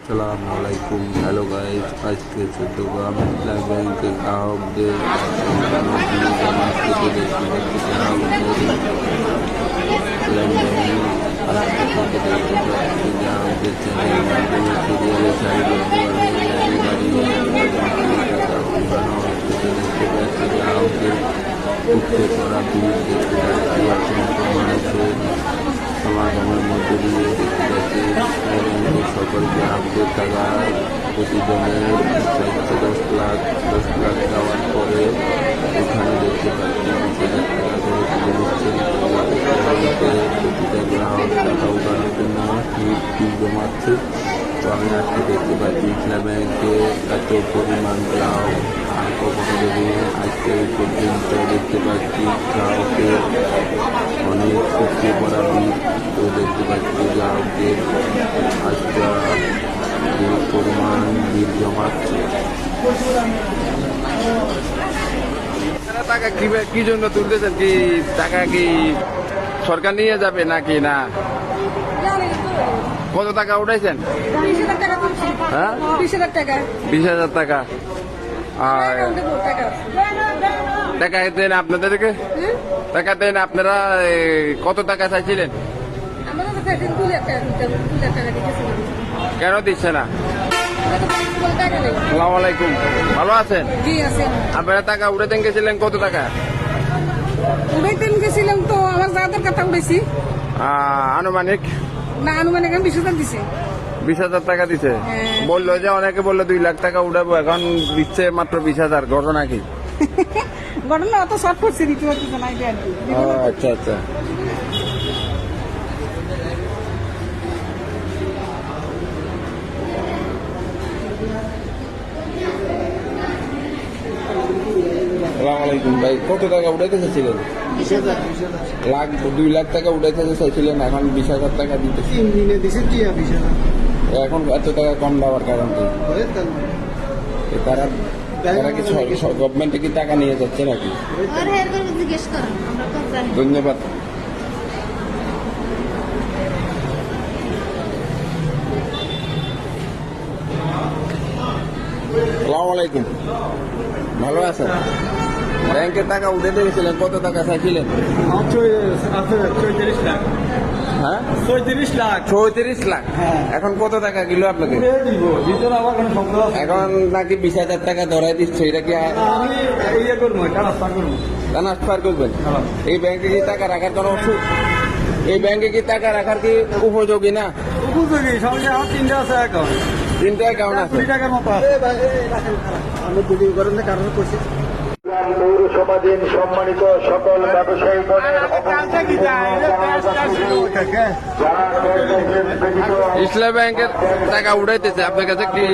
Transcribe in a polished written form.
আসসালামু আলাইকুম। Hello guys, আজকে চট্টগ্রাম ইসলামী ব্যাংকের গ্রাহকদের জমা থেকে দেখতে পাচ্ছি গ্রাহকদের চ্যানেলের মাধ্যমে সিরিয়ালে সারিবদ্ধভাবে দেখতে পাচ্ছি গ্রাহকদের উঠতে পড়া ভিড় দেখতে পাচ্ছি। অসংখ্য মানুষের সমাগমের মধ্যে দিয়ে দেখতে পাচ্ছি সকল গ্রাহকদের টাকা প্রতিজনের 10 লাখ দেওয়ার পরে ওখানে দেখতে পাচ্ছি 20,000 টাকা করে তুলে নিচ্ছেন। প্রতিটা গ্রাহক টাকা উঠানোর জন্য ভিড় জমাচ্ছে। তো আমি আজকে দেখতে পাচ্ছি ইসলামী ব্যাংকে এত পরিমাণ গ্রাহক আর কখনো যদি আজকে এই পর্যন্ত দেখতে পাচ্ছি গ্রাহকের অনেক উঠতে পড়া ভিড়। তো দেখতে পাচ্ছি গ্রাহকদের আজকে যে পরিমাণ ভিড় জমাচ্ছে। টাকা কি জন্য তুলতেছেন? কি টাকা কি সরকার নিয়ে যাবে নাকি না? কত টাকা উঠাইছেন? 20,000 টাকা। 20,000 টাকা। আর টাকা দেন আপনাদেরকে? টাকা দেন আপনারা? কত টাকা চাইছিলেন? কেন দিচ্ছে না? আসসালামু আলাইকুম, ভালো আছেন? আপনারা টাকা উঠাতেন গেছিলেন কত টাকা? উড়াইতেন গেছিলাম তো আমার যাদের কথা উড়াইছি। আনুমানিক? না আনুমানিক আমি 20,000 দিছি। 20,000 টাকা দিছে? বললো যে অনেকে বললো 2 লাখ টাকা উঠাবো, এখন দিচ্ছে মাত্র 20,000। ঘটনা কি? ঘটনা অত শর্ট করছে দিতে পারতেছে না। আচ্ছা আচ্ছা। আসসালামু আলাইকুম ভাই, কত টাকা উঠাইতে চাইছিলেন? 2 লাখ টাকা উঠাইতে চাইছিলেন, এখন 20,000 টাকা দিতে। 3 দিনে দিছে 20,000। এখন এত টাকা কম দেওয়ার কারণ কি? তারা কি গভর্নমেন্টে কি টাকা নিয়ে যাচ্ছে নাকি? ধন্যবাদ। আসসালামু আলাইকুম, ভালো আছেন? ব্যাংকের টাকা উঠাতে গেছিলেন, কত টাকা চাইছিলেন? 34 লাখ। হ্যাঁ 34 লাখ। 34 লাখ। এখন কত টাকা কিলো আপনাকে? এখন নাকি 20,000 টাকা ধরাই দিচ্ছে, এটা কি আমি ইয়ে করবো, ট্রান্সফার করবেন? এই ব্যাংকে কি টাকা রাখার কোনো এই ব্যাংকে কি টাকা রাখার কি উপযোগী না? উপযোগী। সঙ্গে আমার 3টা আছে অ্যাকাউন্ট। 3টা অ্যাকাউন্ট আছে? 2 টাকার মতো আছে। আমি দুদিন করেন না, কারণ করছি। পৌরসভাধীন সম্মানিত সকল ব্যবসায়ী ইসলামী ব্যাংকের টাকা উঠাইতেছে আপনার কাছে কি?